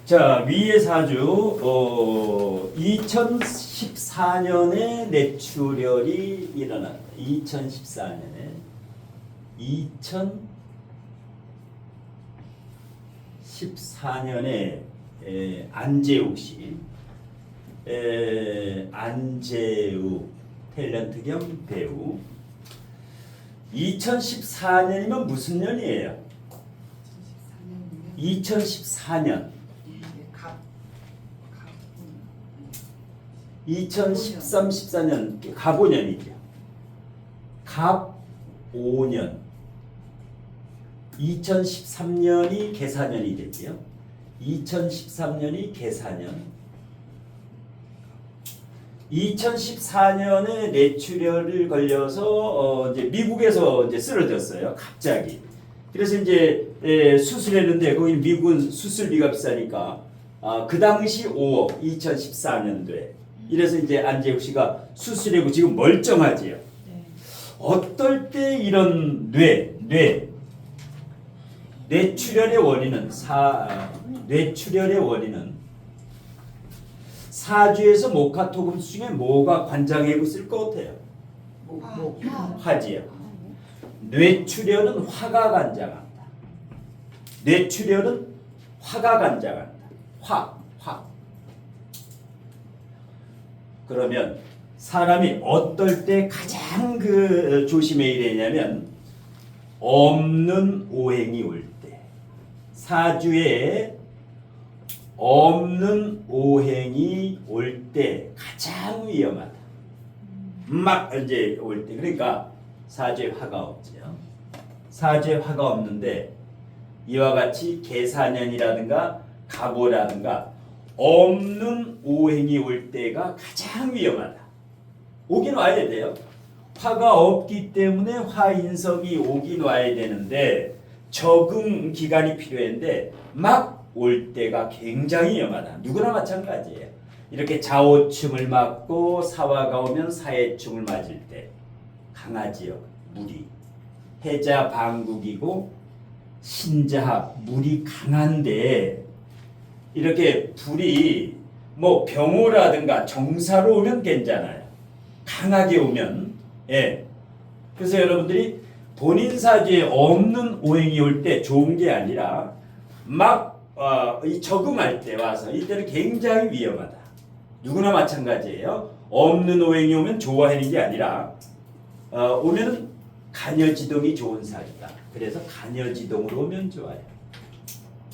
자, 위의 사주 2014년에 뇌출혈이 일어났다. 2014년에 안재욱 씨, 안재욱 탤런트 겸 배우. 2014년이면 무슨 년이에요? 2014년. 2013, 14년 갑오년이죠. 갑오년. 2013년이 계사년이 되지요. 2013년이 계사년. 2014년에 뇌출혈을 걸려서 이제 미국에서 이제 쓰러졌어요. 갑자기. 그래서 이제 수술했는데 거기 미국은 수술비가 비싸니까 그 당시 5억 2014년도에. 이래서 이제 안재욱 씨가 수술하고 지금 멀쩡하지요. 네. 어떨 때 이런 뇌출혈의 원인은 뇌출혈의 원인은 사주에서 목화토금수 중에 뭐가 관장하고 있을 것 같아요? 화지요. 뇌출혈은 화가 관장한다. 뇌출혈은 화가 관장한다. 화. 그러면 사람이 어떨 때 가장 조심해야 되냐면 없는 오행이 올 때, 사주에 없는 오행이 올 때 가장 위험하다. 막 이제 올 때, 그러니까 사주에 화가 없죠. 사주에 화가 없는데 이와 같이 계사년이라든가 갑오라든가 없는 오행이 올 때가 가장 위험하다. 오긴 와야 돼요. 화가 없기 때문에 화인성이 오긴 와야 되는데 적응 기간이 필요한데 막 올 때가 굉장히 위험하다. 누구나 마찬가지예요. 이렇게 좌오충을 맞고 사화가 오면 사해충을 맞을 때 강하지요. 물이. 해자 방국이고 신자합 물이 강한데 이렇게 불이 뭐 병호라든가 정사로 오면 괜찮아요. 강하게 오면. 그래서 여러분들이 본인 사주에 없는 오행이 올 때 좋은 게 아니라 막 이 적응할 때 와서 이때는 굉장히 위험하다. 누구나 마찬가지예요. 없는 오행이 오면 좋아하는 게 아니라 오면은 간여지동이 좋은 사주다. 그래서 간여지동으로 오면 좋아요.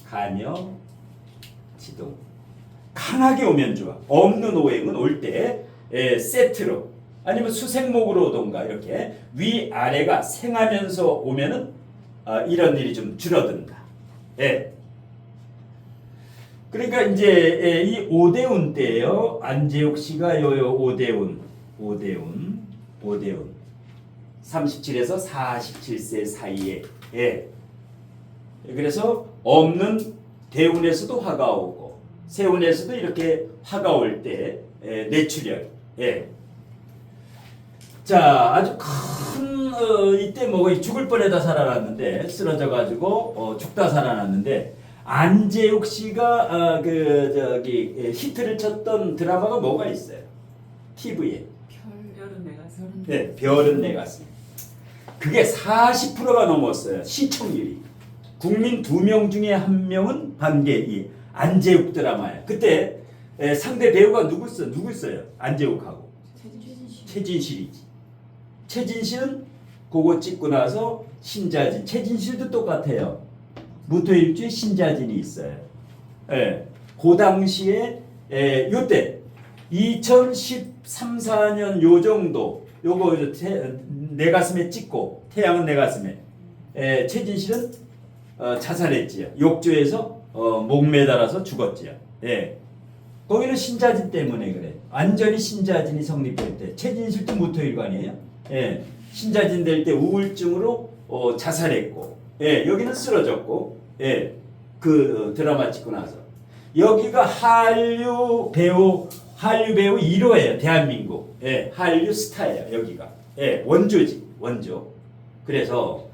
간여 지동. 강하게 오면 좋아. 없는 오행은 올 때 세트로 아니면 수생목으로 오던가 이렇게 위아래가 생하면서 오면은 이런 일이 좀 줄어든다. 그러니까 이제 이 오대운 때예요. 안재욱 씨가 요 오대운 37에서 47세 사이에 그래서 없는 대운에서도 화가 오고 세운에서도 이렇게 화가 올 때 뇌출혈. 자, 아주 큰 이때 뭐 죽을 뻔하다 살아났는데 쓰러져 가지고 죽다 살아났는데 안재욱 씨가 히트를 쳤던 드라마가 뭐가 있어요? TV에. 별은 내 가슴. 네, 별은 내 가슴. 그게 40%가 넘었어요. 시청률이. 국민 2명 중에 1명은 관계 이 안재욱 드라마예요. 그때 상대 배우가 누구 있어요? 안재욱하고 최진실이지. 최진실은 그거 찍고 나서 신자진. 최진실도 똑같아요. 무토일주에 신자진이 있어요. 그 당시에 요때 2013, 14년 요 정도 요거 내 가슴에 찍고 태양은 내 가슴에 최진실은 자살했지요. 욕조에서 목 매달아서 죽었지요. 거기는 신자진 때문에 그래. 완전히 신자진이 성립될 때 최진실도 무토일관이에요. 신자진 될 때 우울증으로 자살했고, 여기는 쓰러졌고, 그 드라마 찍고 나서 여기가 한류 배우 1호예요. 대한민국. 한류 스타예요. 여기가 원조지 원조. 그래서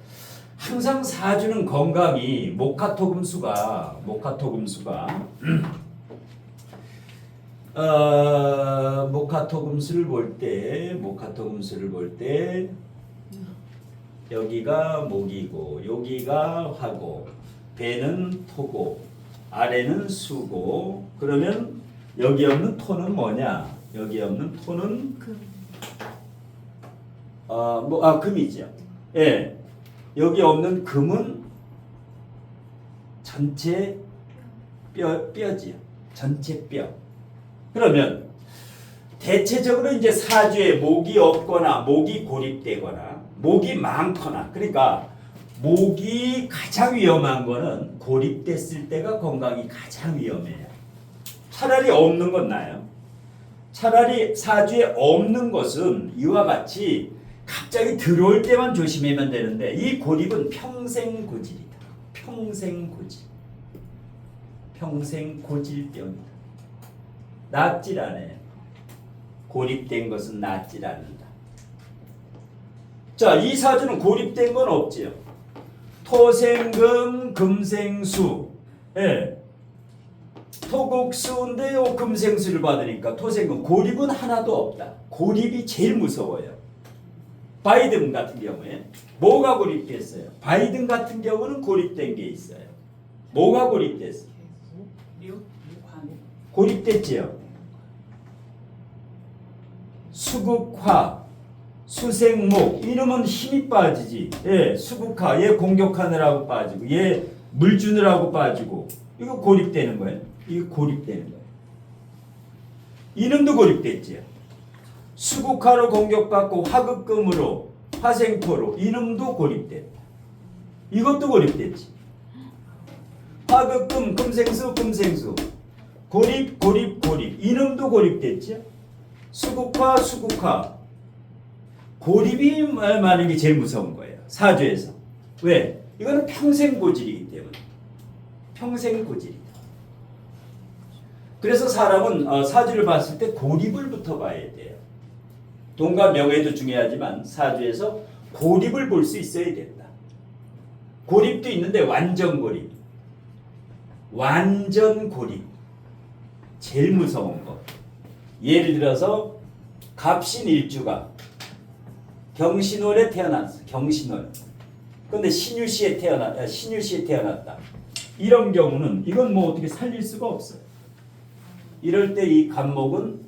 항상 사주는 건강이 목화토금수가 목화토금수를 볼 때 여기가 목이고 여기가 화고 배는 토고 아래는 수고 그러면 여기 없는 토는 뭐냐? 여기 없는 토는 금이죠. 예. 여기 없는 금은 전체 뼈지요. 전체 뼈. 그러면 대체적으로 이제 사주에 목이 없거나 목이 고립되거나 목이 많거나 그러니까 목이 가장 위험한 거는 고립됐을 때가 건강이 가장 위험해요. 차라리 없는 건 나아요. 차라리 사주에 없는 것은 이와 같이 갑자기 들어올 때만 조심하면 되는데 이 고립은 평생 고질이다. 평생 고질병이다. 낫질 않아요. 고립된 것은 낫질 않는다. 자, 이 사주는 고립된 건 없지요. 토생금 금생수. 예. 토국수인데 요 금생수를 받으니까 토생금 고립은 하나도 없다. 고립이 제일 무서워요. 바이든 같은 경우에 뭐가 고립됐어요? 바이든 같은 경우는 고립된 게 있어요. 뭐가 고립됐어요? 고립됐지요. 수국화, 수생목 이러면 힘이 빠지지. 예, 수국화 얘 공격하느라고 빠지고 얘 물 주느라고 빠지고 이거 고립되는 거예요. 이거 고립되는 거예요. 이놈도 고립됐지요. 수국화로 공격받고 화극금으로 화생토로 이놈도 고립됐다. 이것도 고립됐지. 화극금 금생수 고립 이놈도 고립됐죠. 수국화 고립이 많은 게 제일 무서운 거예요. 사주에서. 왜? 이거는 평생 고질이기 때문에. 평생 고질이다. 그래서 사람은 사주를 봤을 때 고립을부터 봐야 돼요. 돈과 명예도 중요하지만 사주에서 고립을 볼 수 있어야 된다. 고립도 있는데 완전 고립. 제일 무서운 거. 예를 들어서 갑신일주가 경신월에 태어났어. 경신월. 근데 신유시에 태어났다. 이런 경우는 이건 뭐 어떻게 살릴 수가 없어요. 이럴 때 이 간목은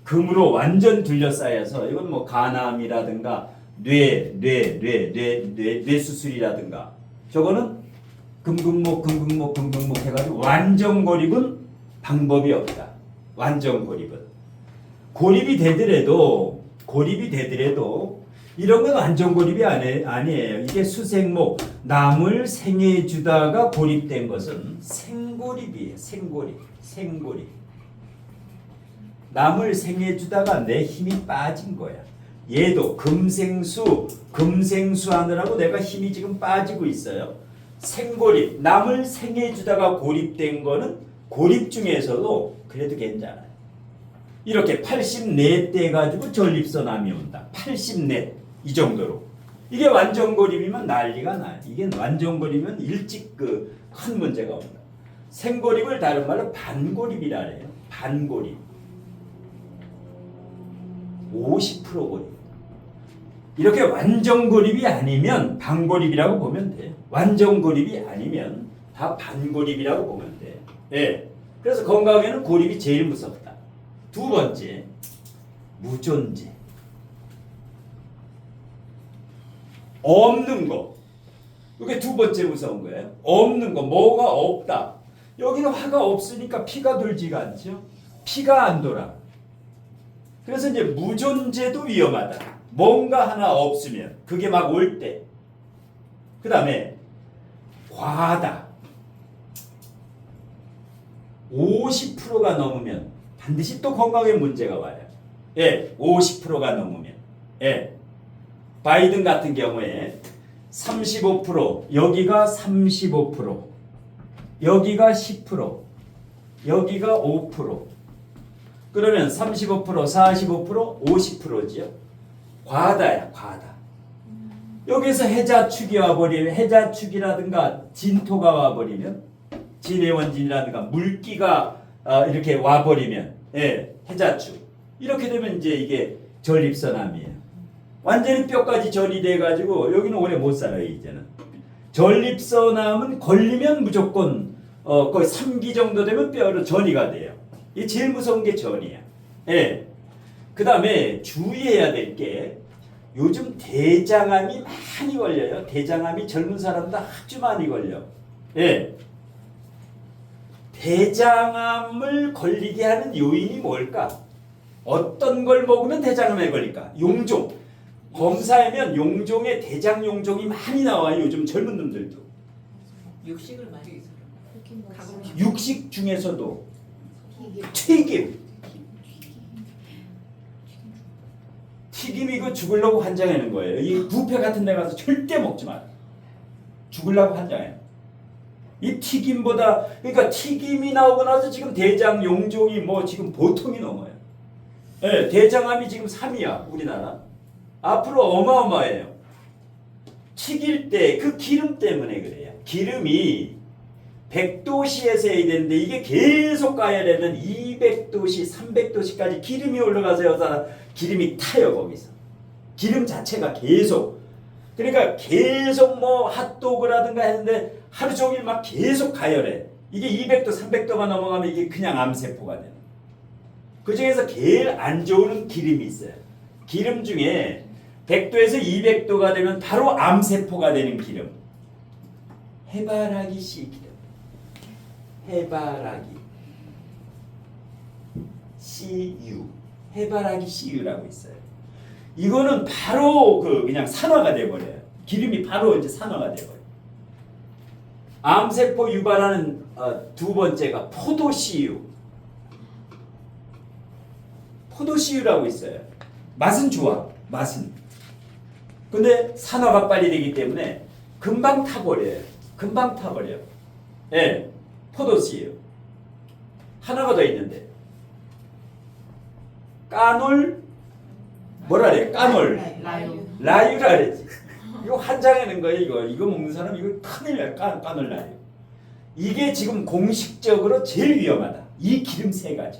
금으로 완전 둘러싸여서 이건 뭐 간암이라든가 뇌수술이라든가 저거는 금금목 해가지고 완전 고립은 방법이 없다. 완전 고립은. 고립이 되더라도 이런 건 완전 고립이 아니에요. 이게 수생목 남을 생해주다가 고립된 것은 생고립이에요. 생고립. 남을 생해주다가 내 힘이 빠진 거야. 얘도 금생수 하느라고 내가 힘이 지금 빠지고 있어요. 생고립 남을 생해주다가 고립된 거는 고립 중에서도 그래도 괜찮아요. 이렇게 84대 가지고 전립선암이 온다. 84 이 정도로. 이게 완전 고립이면 난리가 나요. 이게 완전 고립이면 일찍 큰 문제가 온다. 생고립을 다른 말로 반고립이라 해요. 반고립. 50% 고립. 이렇게 완전 고립이 아니면 반고립이라고 보면 돼요. 완전 고립이 아니면 다 반고립이라고 보면 돼요. 네. 그래서 건강에는 고립이 제일 무섭다. 두 번째, 무존재. 없는 거. 이게 두 번째 무서운 거예요. 없는 거, 뭐가 없다. 여기는 화가 없으니까 피가 돌지가 않죠. 피가 안 돌아. 그래서 이제 무존재도 위험하다. 뭔가 하나 없으면 그게 막 올 때. 그 다음에 과하다. 50%가 넘으면 반드시 또 건강에 문제가 와요. 예, 50%가 넘으면. 예. 바이든 같은 경우에 35%, 여기가 35%, 여기가 10%, 여기가 5%. 그러면 35%, 45%, 50%지요. 과하다야, 과하다. 여기서 해자축이 와버리면 해자축이라든가 진토가 와버리면 진의 원진이라든가 물기가 이렇게 와버리면 예, 해자축 이렇게 되면 이제 이게 전립선암이에요. 완전히 뼈까지 전이 돼가지고 여기는 오래 못 살아요. 이제는 전립선암은 걸리면 무조건 거의 3기 정도 되면 뼈로 전이가 돼요. 이게 제일 무서운 게 전이야. 예. 그 다음에 주의해야 될 게 요즘 대장암이 많이 걸려요. 대장암이 젊은 사람도 아주 많이 걸려. 예. 대장암을 걸리게 하는 요인이 뭘까? 어떤 걸 먹으면 대장암에 걸릴까? 용종. 검사하면 용종에 대장 용종이 많이 나와요. 요즘 젊은 놈들도. 육식을 많이 해서 육식 중에서도 튀김. 튀김 이거 죽으려고 환장하는 거예요. 이 뷔페 같은 데 가서 절대 먹지 마요. 죽으려고 환장해요. 이 튀김보다 그러니까 튀김이 나오고 나서 지금 대장 용종이 뭐 지금 보통이 넘어요. 네, 대장암이 지금 3위야 우리나라. 앞으로 어마어마해요. 튀길 때 그 기름 때문에 그래요. 기름이 100도씨에서 해야 되는데 이게 계속 가야 되면 200도씨, 300도씨까지 기름이 올라가서 기름이 타요 거기서. 기름 자체가 계속. 그러니까 계속 뭐 핫도그라든가 했는데 하루 종일 막 계속 가열해. 이게 200도, 300도가 넘어가면 이게 그냥 암세포가 되는. 그 중에서 제일 안 좋은 기름이 있어요. 기름 중에 100도에서 200도가 되면 바로 암세포가 되는 기름. 해바라기 씨 기름. 해바라기. CU. 해바라기 CU라고 있어요. 이거는 바로 그냥 산화가 돼버려요. 기름이 바로 이제 산화가 돼버려요. 암세포 유발하는 두 번째가 포도씨유. 포도씨유라고 있어요. 맛은 좋아. 맛은. 근데 산화가 빨리 되기 때문에 금방 타버려요. 금방 타버려요. 예, 포도씨유. 하나가 더 있는데 까놀 뭐라 그래? 까놀. 라유라 그랬지. 이거 환장하는 거예요. 이거 먹는 사람 이거 큰일 나요. 까놀 라유. 이게 지금 공식적으로 제일 위험하다. 이 기름 세 가지.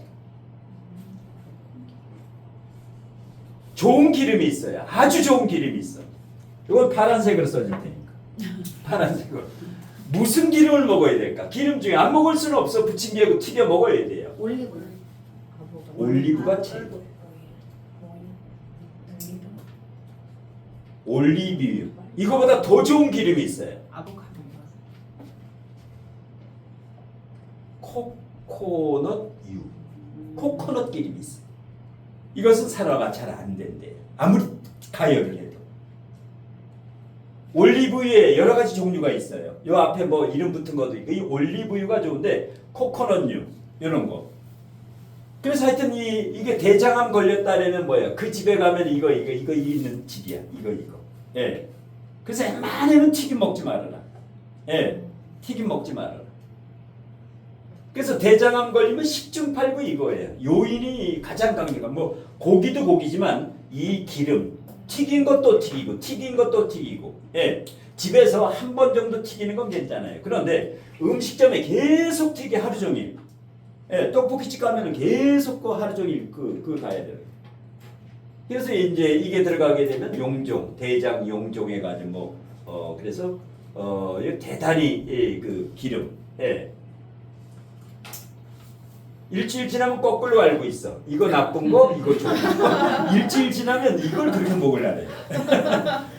좋은 기름이 있어요. 아주 좋은 기름이 있어. 이건 파란색으로 써줄 테니까. 파란색으로. 무슨 기름을 먹어야 될까? 기름 중에 안 먹을 수는 없어. 부침개하고 튀겨 먹어야 돼요. 올리브가 최고. 올리브유. 이거보다 더 좋은 기름이 있어요. 아보카도. 코코넛유. 코코넛 기름이 있어요. 이것은 산화가 잘 안 된대요. 아무리 가열을 해도. 올리브유에 여러 가지 종류가 있어요. 요 앞에 뭐 이름 붙은 것도 있고 이 올리브유가 좋은데 코코넛유 이런 거. 그래서 하여튼 이게 대장암 걸렸다라면 뭐예요? 그 집에 가면 이거 있는 집이야. 이거. 예. 그래서 웬만하면 튀김 먹지 말아라. 예. 튀김 먹지 말아라. 그래서 대장암 걸리면 10중 8구 이거예요. 요인이 가장 강력한 뭐 고기도 고기지만 이 기름 튀긴 것도 튀기고 튀긴 것도 튀기고 예. 집에서 한 번 정도 튀기는 건 괜찮아요. 그런데 음식점에 계속 튀게 하루 종일 예, 떡볶이집 가면은 계속 그 하루 종일 그 가야 돼요. 그래서 이제 이게 들어가게 되면 용종, 대장 용종 해가지고 그래서 대단히 그 기름. 예. 일주일 지나면 거꾸로 알고 있어. 이거 나쁜 거, 이거 좋은 거. 일주일 지나면 이걸 그렇게 먹으려래.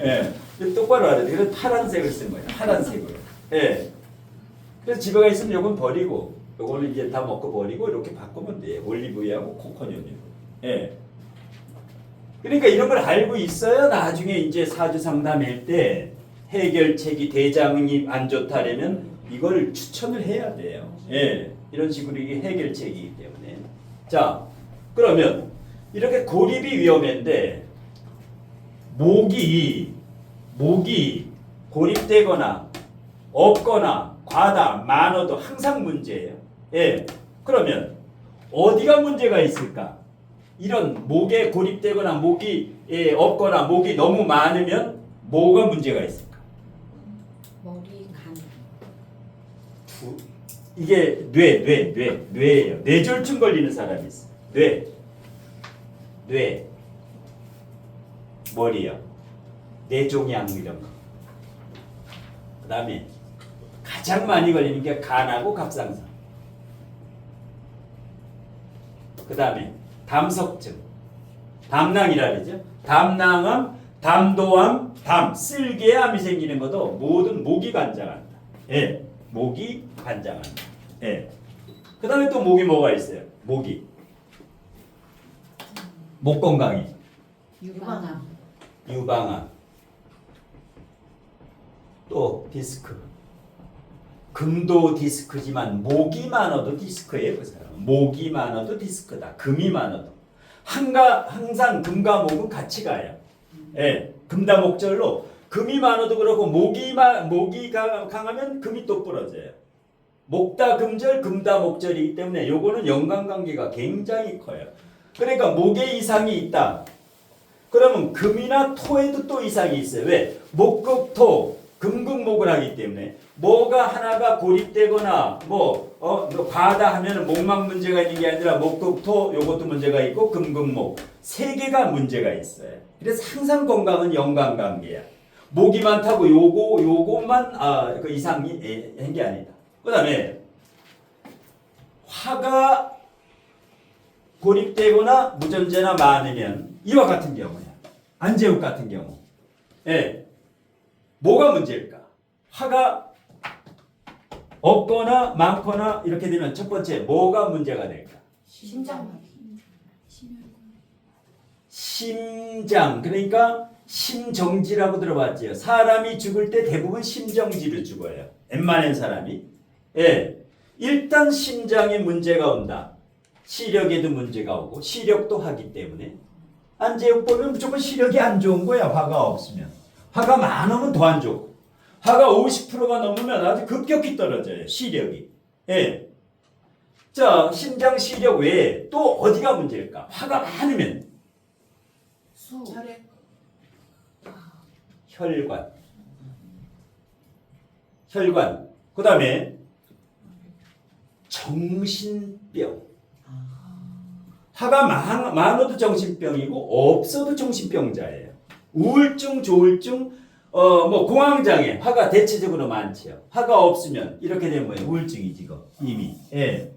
예. 똑바로 알아야 돼. 그래서 파란색을 쓴 거예요. 파란색으로. 예. 그래서 집에 가 있으면 이건 버리고, 이거는 이제 다 먹고 버리고 이렇게 바꾸면 돼. 올리브유하고 코코넛유. 예. 그러니까 이런 걸 알고 있어야 나중에 이제 사주 상담할 때 해결책이 대장이 안 좋다라면 이걸 추천을 해야 돼요. 예. 이런 식으로 이게 해결책이기 때문에. 자, 그러면 이렇게 고립이 위험한데 목이 고립되거나 없거나 과다 많아도 항상 문제예요. 예. 그러면 어디가 문제가 있을까? 이런 목에 고립되거나 목이 없거나 목이 너무 많으면 뭐가 문제가 있을까? 머리, 간. 이게 뇌예요. 뇌졸중 걸리는 사람이 있어. 뇌, 머리요. 뇌종양 이런 거. 그다음에 가장 많이 걸리는 게 간하고 갑상선. 그다음에 담석증, 담낭이라 그러죠. 담낭암, 담도암, 쓸개암이 생기는 것도 모든 목이 관장한다. 예, 목이 관장한다. 예. 그다음에 또 목이 뭐가 있어요? 목이 목 건강이 유방암. 유방암, 또 디스크. 금도 디스크지만 목이 많아도 디스크예요. 그 사람은 목이 많아도 디스크다. 금이 많아도 항상 금과 목은 같이 가요. 예, 금다목절로 금이 많아도 그렇고 목이 강하면 금이 또 부러져요. 목다금절 금다목절이기 때문에 요거는 연관관계가 굉장히 커요. 그러니까 목에 이상이 있다. 그러면 금이나 토에도 또 이상이 있어요. 왜? 목극토 금극목을 하기 때문에 뭐가 하나가 고립되거나 과하다 하면 목만 문제가 있는 게 아니라 목극토 요것도 문제가 있고 금극목 세 개가 문제가 있어요. 그래서 항상 건강은 연관관계야. 목이 많다고 요것만 그 이상이 한 게 아니다. 그다음에 화가 고립되거나 무전제나 많으면 이와 같은 경우야. 안재욱 같은 경우. 예. 뭐가 문제일까? 화가 없거나 많거나 이렇게 되면 첫 번째 뭐가 문제가 될까? 심장마비. 심장. 그러니까 심정지라고 들어봤지요. 사람이 죽을 때 대부분 심정지로 죽어요. 웬만한 사람이. 예. 일단 심장에 문제가 온다. 시력에도 문제가 오고 시력도 하기 때문에 안재욱 보면 무조건 시력이 안 좋은 거야. 화가 없으면. 화가 많으면 더 안 좋고 화가 50%가 넘으면 아주 급격히 떨어져요. 시력이. 예. 자, 심장 시력 외에 또 어디가 문제일까? 화가 많으면 수. 혈액. 혈관. 그 다음에 정신병. 화가 많아도 정신병이고 없어도 정신병자예요. 우울증, 조울증, 공황장애. 화가 대체적으로 많지요. 화가 없으면 이렇게 되면 뭐예요? 우울증이지 이거 이미. 예.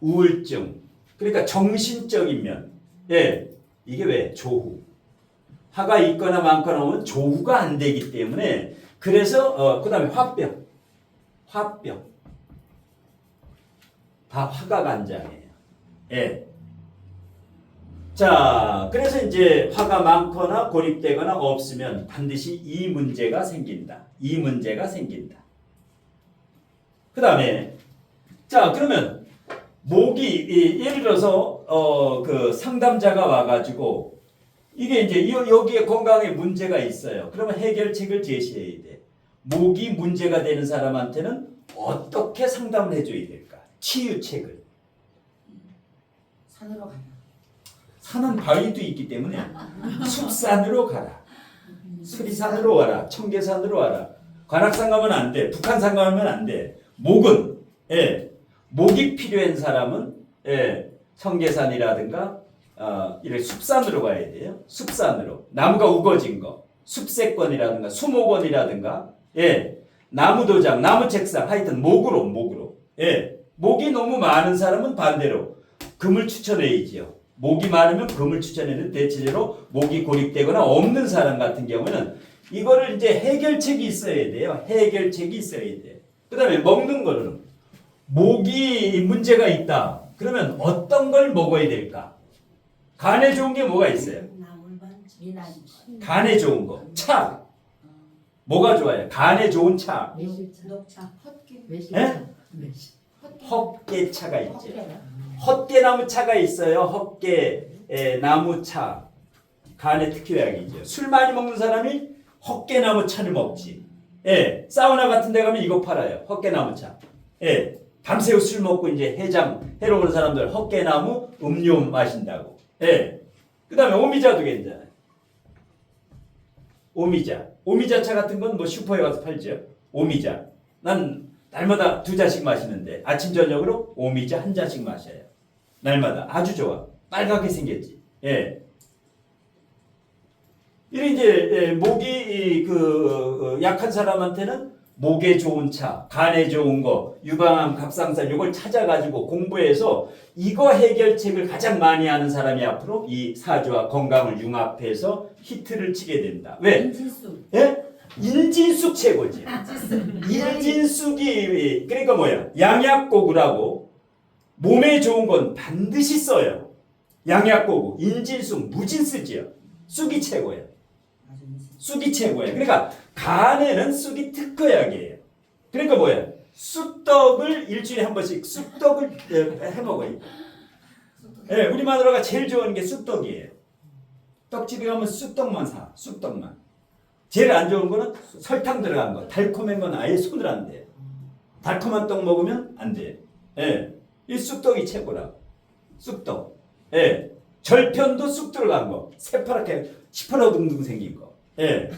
우울증. 그러니까 정신적인 면. 예. 이게 왜? 조후. 화가 있거나 많거나 오면 조후가 안 되기 때문에 그래서 그다음에 화병. 다 화가 관장이에요. 예. 자, 그래서 이제 화가 많거나 고립되거나 없으면 반드시 이 문제가 생긴다. 그 다음에 자, 그러면 목이 예를 들어서 그 상담자가 와가지고 이게 이제 여기에 건강에 문제가 있어요. 그러면 해결책을 제시해야 돼. 목이 문제가 되는 사람한테는 어떻게 상담을 해줘야 될까? 치유책을. 산으로 가라. 산은 바위도 있기 때문에 숲산으로 가라. 수리산으로 와라. 청계산으로 와라. 관악산 가면 안 돼. 북한산 가면 안 돼. 목은 목이 필요한 사람은 청계산이라든가 이렇게 숲산으로 가야 돼요. 숲산으로. 나무가 우거진 거. 숲세권이라든가 수목원이라든가 나무도장, 나무책상 하여튼 목으로. 목이 너무 많은 사람은 반대로 금을 추천해야지요. 목이 많으면 금을 추천했는데 대체적으로 목이 고립되거나 없는 사람 같은 경우는 이거를 이제 해결책이 있어야 돼요. 그 다음에 먹는 거는 목이 문제가 있다. 그러면 어떤 걸 먹어야 될까? 간에 좋은 게 뭐가 있어요? 간에 좋은 거. 차. 뭐가 좋아요? 간에 좋은 차. 녹차. 헛개차가 있죠. 헛개나무 차가 있어요. 헛개 나무 차. 간에 특효약이죠. 술 많이 먹는 사람이 헛개나무 차를 먹지. 사우나 같은 데 가면 이거 팔아요. 헛개나무 차. 밤새우 술 먹고 이제 해로 오는 사람들 헛개나무 음료 마신다고. 그 다음에 오미자도 괜찮아요. 오미자. 오미자차 같은 건 뭐 슈퍼에 가서 팔죠. 오미자. 난 날마다 2잔씩 마시는데 아침 저녁으로 오미자 1잔씩 마셔요. 날마다 아주 좋아. 빨갛게 생겼지. 예. 이런 이제 목이 약한 사람한테는 목에 좋은 차, 간에 좋은 거, 유방암, 갑상선 이걸 찾아가지고 공부해서 이거 해결책을 가장 많이 하는 사람이 앞으로 이 사주와 건강을 융합해서 히트를 치게 된다. 왜? 인진수. 예? 인진숙 최고지. 인진숙이 그러니까 뭐야? 양약고구라고 몸에 좋은 건 반드시 써요. 양약고구, 인진숙, 무진 쓰지요. 쑥이 최고예요. 쑥이 최고예요. 그러니까 간에는 쑥이 특허약이에요. 그러니까 뭐야? 쑥떡을 일주일에 한 번씩 쑥떡을 해 먹어요. 예, 우리 마누라가 제일 좋아하는 게 쑥떡이에요. 떡집에 가면 쑥떡만 사. 쑥떡만. 제일 안 좋은 거는 설탕 들어간 거. 달콤한 건 아예 손을 안 대. 달콤한 떡 먹으면 안 돼. 예. 이 쑥떡이 최고라. 쑥떡. 예. 절편도 쑥 들어간 거. 새파랗게 시퍼러둥둥 생긴 거. 예.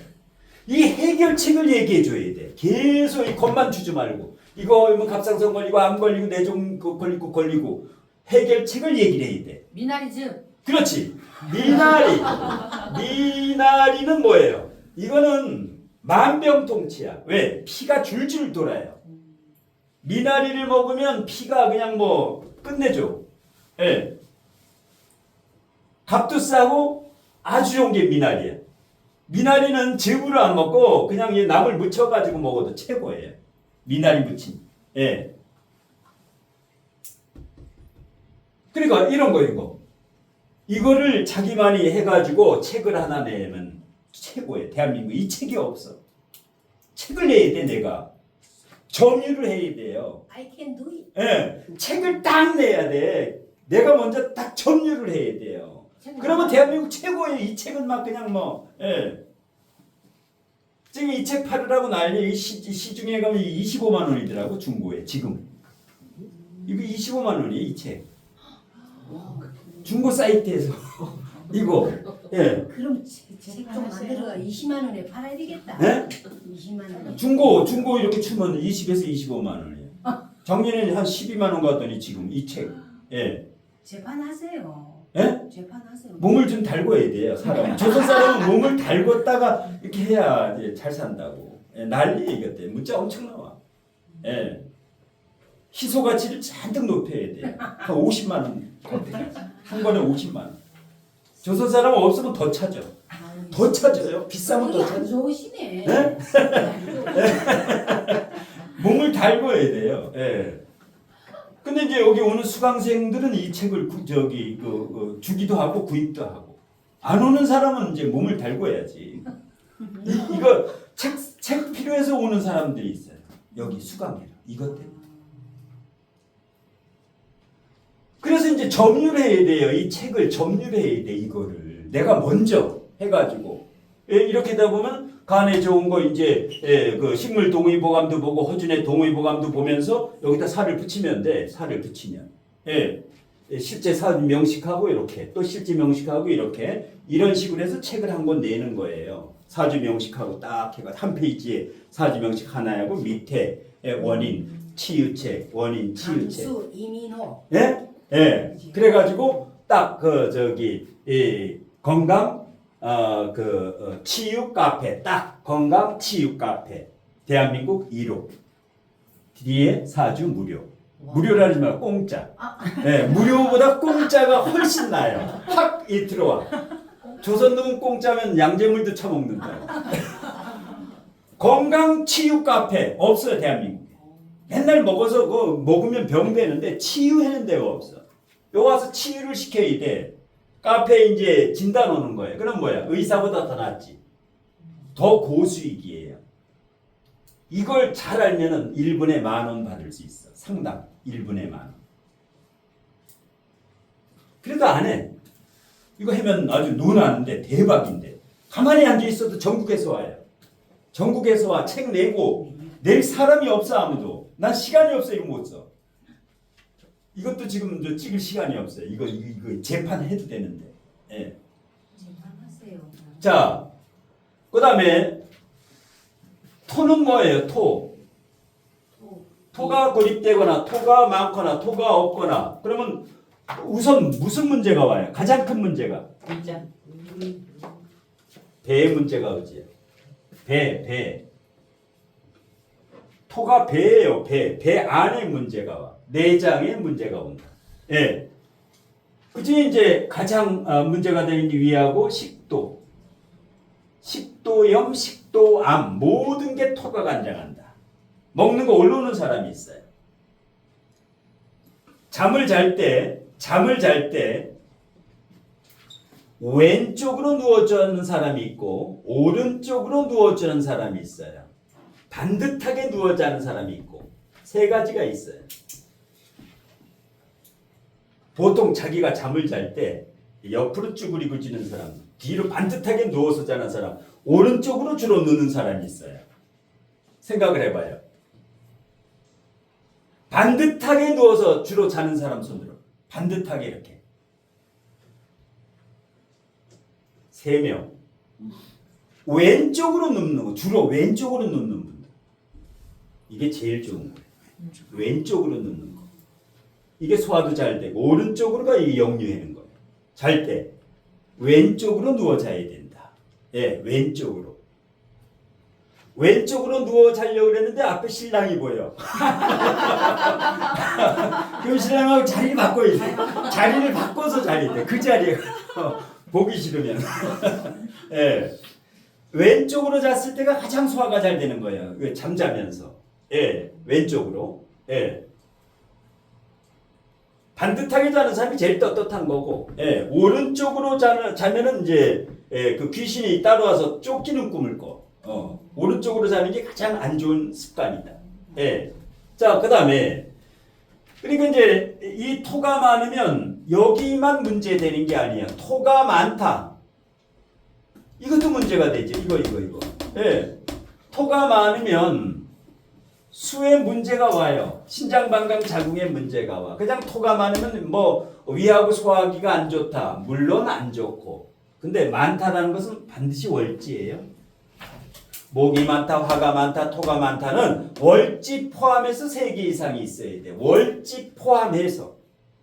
이 해결책을 얘기해 줘야 돼. 계속 이 겁만 주지 말고. 이거 뭐 갑상선 걸리고 암 걸리고 뇌종 걸리고 해결책을 얘기를 해야 돼. 미나리즙. 그렇지. 미나리. 미나리는 뭐예요? 이거는 만병통치야. 왜? 피가 줄줄 돌아요. 미나리를 먹으면 피가 그냥 뭐 끝내줘. 예. 값도 싸고 아주 좋은 게 미나리야. 미나리는 즙으로 안 먹고 그냥 이 나물 무쳐가지고 먹어도 최고예요. 미나리 무침. 예. 그러니까 이런 거 이거. 이거를 자기만이 해가지고 책을 하나 내면 최고예요. 대한민국 이 책이 없어. 책을 내야 돼 내가. 점유를 해야 돼요. I can do it. 예. 책을 딱 내야 돼. 내가 먼저 딱 점유를 해야 돼요. 그러면 대한민국 최고예요. 이 책은 막 그냥 뭐, 예. 지금 이 책 팔으라고 난리, 시중에 가면 25만 원이더라고, 중고에, 지금. 이거 25만 원이에요, 이 책. 중고 사이트에서. 이거, 예. 그럼 책 좀 만들어 20만 원에 팔아야 되겠다. 예? 20만 원에. 중고 이렇게 치면 20에서 25만 원이에요. 작년에 한 12만 원 갔더니 지금 이 책, 예. 재판하세요. 예? 재판하세요. 몸을 좀 달궈야 돼요, 사람. 조선 사람은 몸을 달궜다가 이렇게 해야 이제 잘 산다고. 예, 난리 이것들. 문자 엄청 나와. 예. 희소 가치를 잔뜩 높여야 돼. 한 50만 원. 한 번에 50만 원. 조선 사람은 없으면 더 찾아. 더 찾아요. 비싸면 더 안 찾아. 좋으시네. 네? 몸을 달궈야 돼요. 예. 근데 이제 여기 오는 수강생들은 이 책을 주기도 하고 구입도 하고 안 오는 사람은 이제 몸을 달궈야지. 이거 책 필요해서 오는 사람들이 있어요. 여기 수강해라. 이것 때문에. 그래서 이제 점유를 해야 돼요. 이 책을 점유를 해야 돼. 이거를 내가 먼저 해가지고 이렇게 되다 보면 간에 좋은 거 이제 그 식물 동의보감도 보고 허준의 동의보감도 보면서 여기다 살을 붙이면 돼. 살을 붙이면 실제 살 명식하고 이렇게 또 실제 명식하고 이렇게 이런 식으로 해서 책을 한 권 내는 거예요. 사주 명식하고 딱 해가 한 페이지에 사주 명식 하나하고 밑에 원인 치유책 원인 치유책 강수 이민호. 예? 예. 그래가지고 딱 건강 치유 카페 딱 건강 치유 카페 대한민국 1호 뒤에 사주 무료 무료라지 말고 공짜. 예, 무료보다 공짜가 훨씬 나아요. 확 들어와. 조선놈은 공짜면 양재물도 처먹는다. 건강 치유 카페 없어요 대한민국에. 맨날 먹어서 먹으면 병 되는데 치유하는 데가 없어. 여기 와서 치유를 시켜야 돼. 카페에 이제 진단 오는 거예요. 그럼 뭐야? 의사보다 더 낫지. 더 고수익이에요. 이걸 잘 알면은 1분에 10,000원 받을 수 있어. 상담 1분에 10,000원. 그래도 안 해. 이거 하면 아주 논하는데 대박인데. 가만히 앉아 있어도 전국에서 와요. 전국에서 와. 책 내고 낼 사람이 없어 아무도. 난 시간이 없어 이거 못 써. 이것도 지금 찍을 시간이 없어요. 이거 재판해도 되는데. 예. 재판하세요. 자, 그 다음에 토는 뭐예요? 토가 고립되거나 토가 많거나 토가 없거나 그러면 우선 무슨 문제가 와요? 가장 큰 문제가 일단 배의 문제가 오지요. 배. 토가 배예요. 배 안에 문제가 와. 내장에 문제가 온다. 예. 그중에 이제 가장 문제가 되는 게 위하고 식도. 식도염, 식도암 모든 게 토가 관장한다. 먹는 거 올라오는 사람이 있어요. 잠을 잘 때 왼쪽으로 누워주는 사람이 있고 오른쪽으로 누워주는 사람이 있어요. 반듯하게 누워 자는 사람이 있고 세 가지가 있어요. 보통 자기가 잠을 잘 때 옆으로 쭈그리고 지는 사람, 뒤로 반듯하게 누워서 자는 사람, 오른쪽으로 주로 누는 사람이 있어요. 생각을 해봐요. 반듯하게 누워서 주로 자는 사람 손들어. 반듯하게 이렇게. 3명. 왼쪽으로 눕는 거, 주로 왼쪽으로 눕는 분들. 이게 제일 좋은 거예요. 왼쪽으로 눕는 거. 이게 소화도 잘 되고 오른쪽으로가 이 역류하는 거예요. 잘 때 왼쪽으로 누워 자야 된다. 예, 왼쪽으로. 왼쪽으로 누워 자려고 그랬는데 앞에 신랑이 보여. 그럼 신랑하고 자리를 바꿔야 돼. 자리를 바꿔서 자야 돼. 그 자리에 보기 싫으면. 예. 왼쪽으로 잤을 때가 가장 소화가 잘 되는 거예요. 잠자면서. 예, 왼쪽으로. 예. 반듯하게 자는 사람이 제일 떳떳한 거고, 예, 오른쪽으로 자면은 이제 그 귀신이 따라와서 쫓기는 꿈을 꿔. 오른쪽으로 자는 게 가장 안 좋은 습관이다. 예. 자, 그 다음에 그러니까 이제 이 토가 많으면 여기만 문제되는 게 아니야. 토가 많다. 이것도 문제가 되죠. 이거. 예. 토가 많으면 수에 문제가 와요. 신장방광 자궁에 문제가 와. 그냥 토가 많으면 뭐 위하고 소화하기가 안 좋다. 물론 안 좋고. 근데 많다라는 것은 반드시 월지예요. 목이 많다, 화가 많다, 토가 많다는 월지 포함해서 3개 이상이 있어야 돼. 월지 포함해서.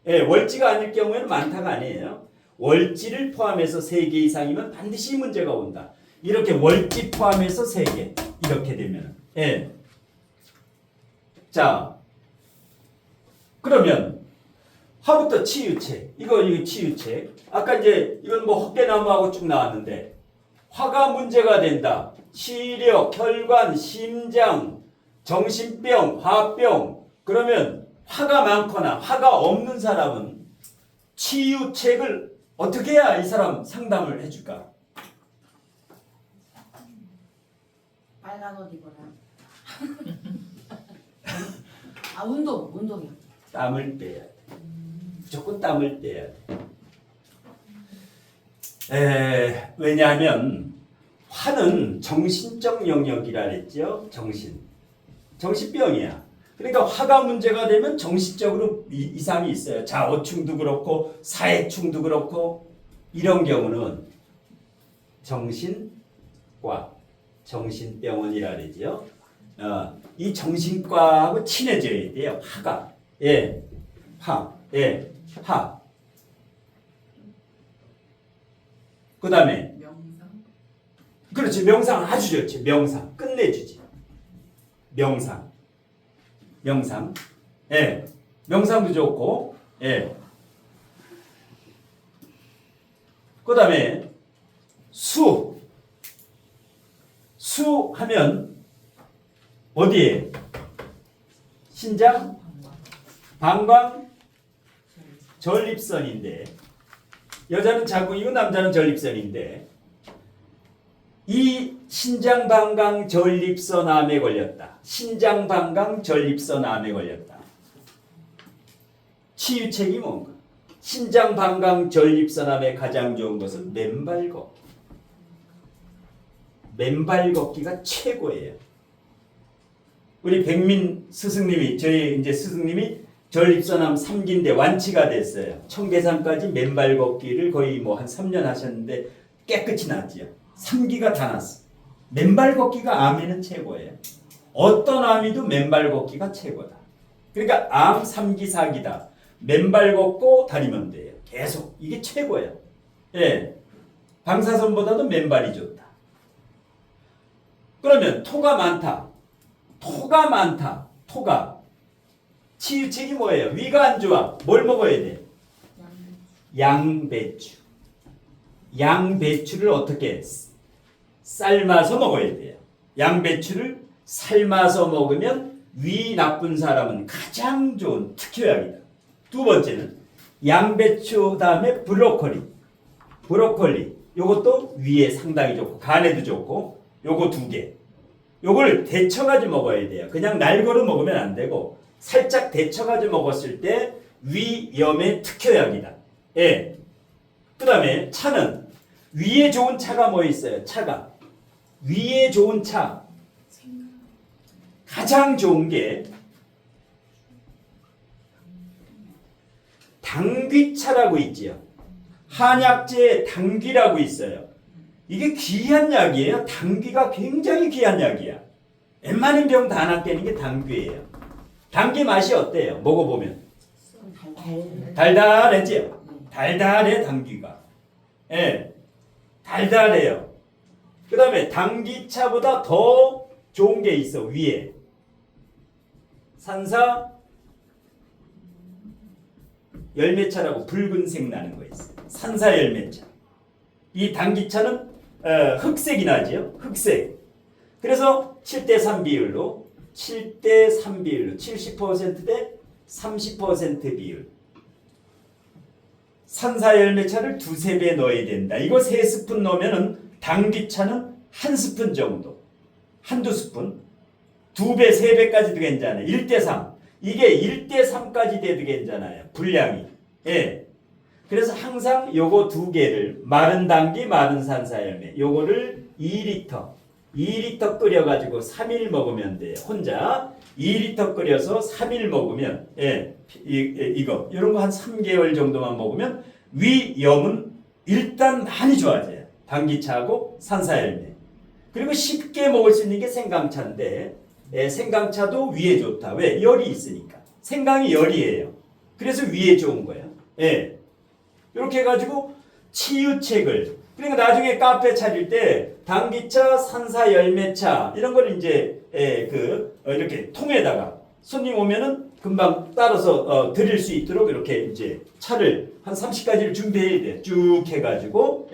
예, 월지가 아닐 경우에는 많다가 아니에요. 월지를 포함해서 3개 이상이면 반드시 문제가 온다. 이렇게 월지 포함해서 3개. 이렇게 되면. 예. 자, 그러면 화부터 치유책. 이거 치유책. 아까 이제 이건 뭐 헛개나무하고 쭉 나왔는데 화가 문제가 된다. 시력, 혈관, 심장, 정신병, 화병. 그러면 화가 많거나 화가 없는 사람은 치유책을 어떻게 해야 이 사람 상담을 해줄까? 빨간 옷 입어라. 운동이요. 땀을 빼야 돼. 무조건 땀을 빼야 돼. 왜냐하면 화는 정신적 영역이라 그랬죠. 정신병이야. 그러니까 화가 문제가 되면 정신적으로 이상이 있어요. 자오충도 그렇고 사회충도 그렇고 이런 경우는 정신과 정신병원이라 그러죠. 이 정신과하고 친해져야 돼요. 화가. 예. 화. 그 다음에 명상. 그렇지. 명상 아주 좋지. 명상. 끝내주지. 명상. 예. 명상도 좋고. 예. 그 다음에 수 하면 어디에? 신장, 방광, 전립선인데 여자는 자궁이고 남자는 전립선인데 이 신장, 방광, 전립선암에 걸렸다. 신장, 방광, 전립선암에 걸렸다. 치유책이 뭔가? 신장, 방광, 전립선암에 가장 좋은 것은 맨발 걷기. 맨발 걷기가 최고예요. 우리 백민 스승님이 저희 이제 스승님이 전립선암 3기인데 완치가 됐어요. 청계산까지 맨발 걷기를 거의 뭐 한 3년 하셨는데 깨끗이 났지요. 3기가 다 났어. 맨발 걷기가 암에는 최고예요. 어떤 암이도 맨발 걷기가 최고다. 그러니까 암 3기 4기다. 맨발 걷고 다니면 돼요. 계속 이게 최고예요. 예, 방사선보다도 맨발이 좋다. 그러면 토가 많다. 토가 많다. 토가 치유책이 뭐예요? 위가 안 좋아. 뭘 먹어야 돼? 양배추. 양배추를 어떻게 삶아서 먹어야 돼요. 양배추를 삶아서 먹으면 위 나쁜 사람은 가장 좋은 특효약이다. 두 번째는 양배추 다음에 브로콜리. 브로콜리 요것도 위에 상당히 좋고 간에도 좋고 요거 두 개. 요걸 데쳐가지고 먹어야 돼요. 그냥 날거로 먹으면 안 되고 살짝 데쳐가지고 먹었을 때 위염의 특효약이다. 예. 그 다음에 차는 위에 좋은 차가 뭐 있어요? 차가 위에 좋은 차 가장 좋은 게 당귀차라고 있지요. 한약재에 당귀라고 있어요. 이게 귀한 약이에요. 당귀가 굉장히 귀한 약이야. 웬만한 병 다 낫게는 게 당귀예요. 당귀 맛이 어때요? 먹어보면 달달하지요. 달달해 당귀가. 예, 달달해요. 그 다음에 당귀차보다 더 좋은 게 있어. 위에 산사 열매차라고 붉은색 나는 거 있어요. 산사 열매차. 이 당귀차는 흑색이 나죠. 흑색. 그래서 7대3 비율로 7대3 비율로 70% 대 30% 비율. 산사 열매차를 2~3배 넣어야 된다. 이거 3스푼 넣으면은 당귀차는 1스푼 정도. 1~2스푼. 2배, 3배까지도 괜찮아요. 1대3. 이게 1대3까지 돼도 괜찮아요. 분량이. 예. 그래서 항상 요거 두 개를 마른 당귀, 마른 산사열매 요거를 2리터 끓여가지고 3일 먹으면 돼요. 혼자 2리터 끓여서 3일 먹으면 이거 이런 거 한 3개월 정도만 먹으면 위염은 일단 많이 좋아져요. 당귀차하고 산사열매. 그리고 쉽게 먹을 수 있는 게 생강차인데 생강차도 위에 좋다. 왜? 열이 있으니까. 생강이 열이에요. 그래서 위에 좋은 거예요. 예. 이렇게 해가지고 치유책을 그러니까 나중에 카페 차릴 때 당귀차, 산사 열매차 이런 걸 이제 이렇게 통에다가 손님 오면은 금방 따라서 드릴 수 있도록 이렇게 이제 차를 한 30가지를 준비해야 돼. 쭉 해가지고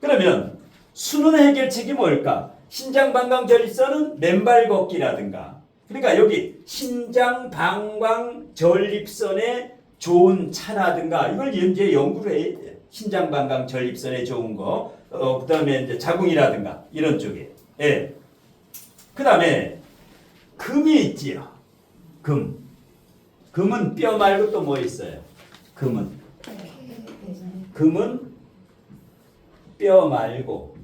그러면 수는 해결책이 뭘까? 신장방광전립선은 맨발 걷기라든가 그러니까 여기 신장방광전립선에 좋은 차라든가 이걸 이제 연구를 해야 돼. 신장방광전립선에 좋은 거, 그 다음에 이제 자궁이라든가 이런 쪽에. 예. 그 다음에 금이 있지요. 금. 금은 뼈 말고 또 뭐 있어요? 금은 뼈 말고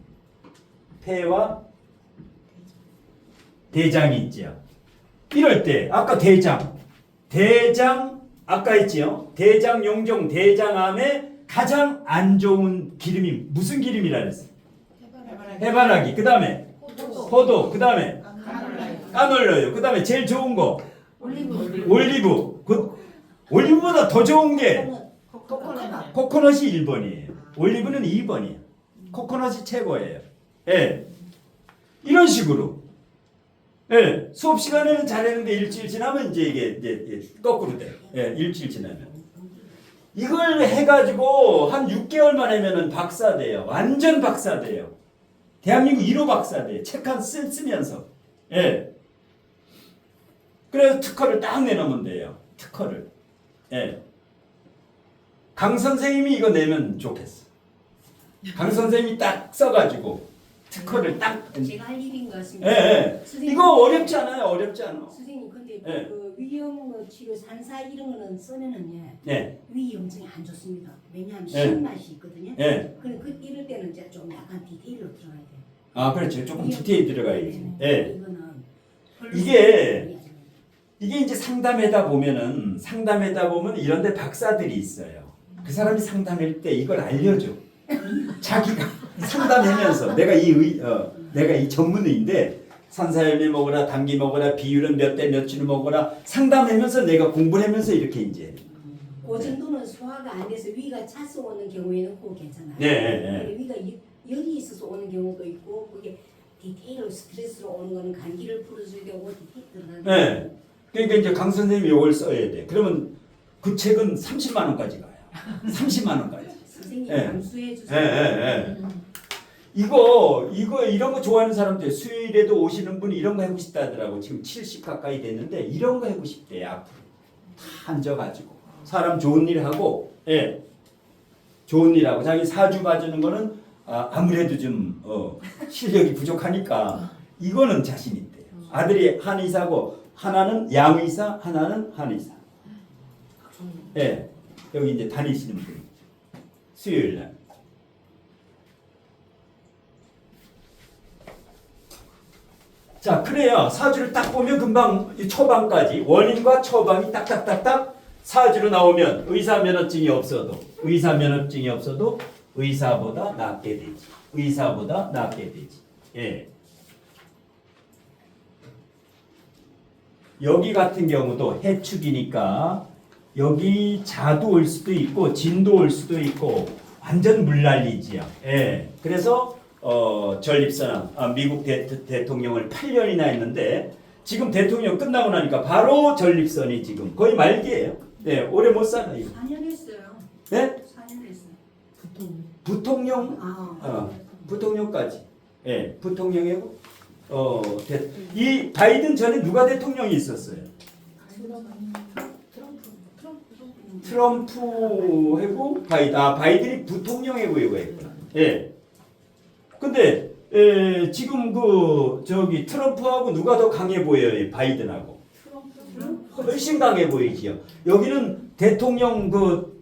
폐와 대장이 있지요. 이럴 때 아까 대장 아까 있지요. 대장 용종 대장암에 가장 안 좋은 기름이 무슨 기름이라 그랬어요? 해바라기. 그 다음에 포도. 그 다음에 까놀로요. 그 다음에 제일 좋은 거 올리브. 올리브보다 더 좋은 게 코코넛이 1번이에요. 올리브는 2번이에요. 코코넛이 최고예요. 예. 이런 식으로. 예. 수업 시간에는 잘했는데 일주일 지나면 이제 이게 거꾸로 돼요. 예. 일주일 지나면. 이걸 해가지고 한 6개월만 하면은 박사 돼요. 완전 박사 돼요. 대한민국 1호 박사 돼요. 책 한 쓰면서. 예. 그래서 특허를 딱 내놓으면 돼요. 특허를. 예. 강 선생님이 이거 내면 좋겠어. 강 선생님이 딱 써가지고 특허를 딱. 제가 할 일인 것 같습니다. 예. 선생님, 이거 어렵지 않아요. 어렵지 않아. 선생님 근데 예. 그 위염 치료 산사 이런 거는 쓰면은 예. 위 염증이 안 좋습니다. 왜냐하면 예. 신맛이 있거든요. 예. 이럴 때는 이제 좀 약간 디테일로 들어가야 돼요. 아, 그렇죠. 조금 디테일 들어가야지. 예. 이거는 이게 이제 상담하다 보면 이런데 박사들이 있어요. 그 사람이 상담할 때 이걸 알려줘. 자기가 상담하면서 내가 이 전문의인데 산사열매 먹어라, 당귀 먹어라, 비율은 몇 대 몇주를 먹어라 상담하면서 내가 공부를 하면서 이렇게 이제 그 정도는 소화가 안 돼서 위가 차서 오는 경우에는 그거 괜찮아요. 네. 근데 위가 열이 있어서 오는 경우도 있고 그게 디테일로 스트레스로 오는 거는 감기를 풀어줘야 되고 디테일 들어가는 네. 그러니까 이제 강 선생님이 이걸 써야 돼. 그러면 그 책은 30만 원까지 가요. 30만 원까지. 선생님 네. 감수해 주세요. 예. 이거 이런 거 좋아하는 사람들 수요일에도 오시는 분이 이런 거 하고 싶다 하더라고. 지금 70 가까이 됐는데 이런 거 하고 싶대. 앞으로 다 앉아가지고 사람 좋은 일 하고, 예, 좋은 일 하고 자기 사주 봐주는 거는 아무래도 좀 실력이 부족하니까 이거는 자신 있대요. 아들이 한의사고 하나는 양의사, 하나는 한의사. 예, 여기 이제 다니시는 분 수요일 날. 자, 그래야 사주를 딱 보면 금방 이 처방까지 원인과 처방이 딱딱딱딱 사주로 나오면 의사 면허증이 없어도 의사보다 낫게 되지. 의사보다 낫게 되지. 예. 여기 같은 경우도 해축이니까 여기 자도 올 수도 있고 진도 올 수도 있고 완전 물난리지야. 예. 그래서 전립선암 미국 대통령을 8년이나 했는데 지금 대통령 끝나고 나니까 바로 전립선이 지금 거의 말기예요. 네, 오래 못 살아요. 4년 했어요. 네? 4년 했어요. 부통령 부통령까지. 예, 부통령이고 이 바이든 전에 누가 대통령이 있었어요? 트럼프하고 바이든이 부통령이고 이거 했구나. 예. 근데 지금 트럼프하고 누가 더 강해 보여요? 바이든하고. 훨씬 강해 보이지요. 여기는 대통령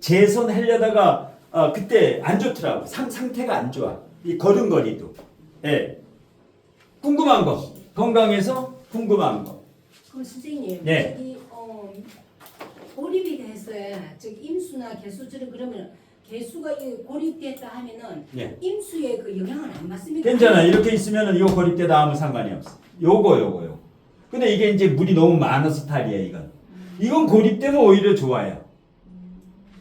재선 하려다가 그때 안 좋더라고. 상태가 안 좋아. 이 걸음걸이도. 예. 궁금한 거. 건강해서 궁금한 거. 그럼 선생님, 네. 저기 고립이 돼서 저기 임수나 개수처럼 그러면 개수가 고립됐다 하면은 네. 임수에 그 영향을 안 받습니까? 괜찮아. 이렇게 있으면은 이거 고립되다 아무 상관이 없어. 요거. 근데 이게 이제 물이 너무 많아서 탈이야, 이건. 이건 고립되면 오히려 좋아요.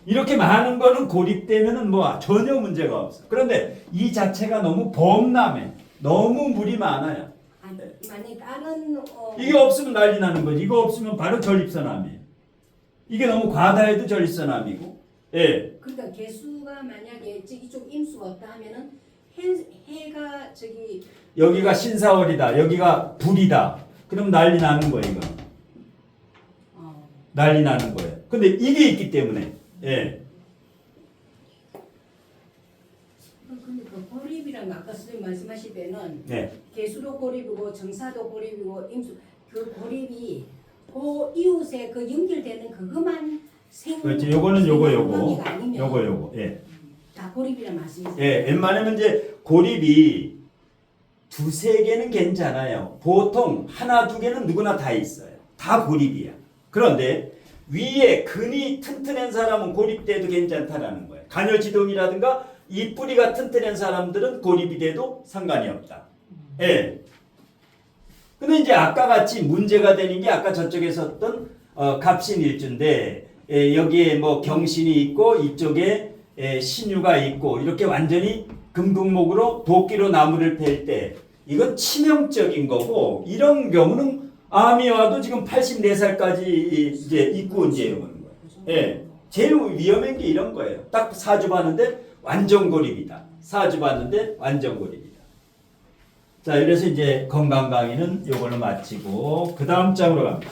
이렇게 많은 거는 고립되면은 전혀 문제가 없어. 그런데 이 자체가 너무 범람해. 너무 물이 많아요. 만약 다른 이게 없으면 난리 나는 거지. 이거 없으면 바로 전립선암이에요. 이게 너무 과다해도 전립선암이고. 예. 그러니까 개수가 만약에 저기 좀 임수가 없다 하면은 해가 저기 여기가 신사월이다. 여기가 불이다. 그럼 난리 나는 거예요, 이거. 난리 나는 거예요. 근데 이게 있기 때문에. 예. 근데 그 고립이랑 아까 선생님 말씀하실 때는 네. 개수도 고립이고 정사도 고립이고 임수 그 고립이 그 이웃에 그 연결되는 그것만 그렇지. 요거는 요거. 아니면 요거. 예. 다 고립이란 말씀이세요? 예. 웬만하면 이제 고립이 두세 개는 괜찮아요. 보통 하나, 두 개는 누구나 다 있어요. 다 고립이야. 그런데 위에 근이 튼튼한 사람은 고립돼도 괜찮다라는 거예요. 간여지동이라든가 이 뿌리가 튼튼한 사람들은 고립이 돼도 상관이 없다. 예. 근데 이제 아까 같이 문제가 되는 게 아까 저쪽에 썼던 갑신일주인데 여기에 경신이 있고 이쪽에 신유가 있고 이렇게 완전히 금극목으로 도끼로 나무를 팰 때 이건 치명적인 거고 이런 경우는 암이 와도 지금 84살까지 이제 있고 이제 오는 거예요. 예. 제일 위험한 게 이런 거예요. 딱 사주 봤는데 완전 고립이다. 사주 봤는데 완전 고립이다. 자, 그래서 이제 건강 강의는 이걸로 마치고 그 다음 장으로 갑니다.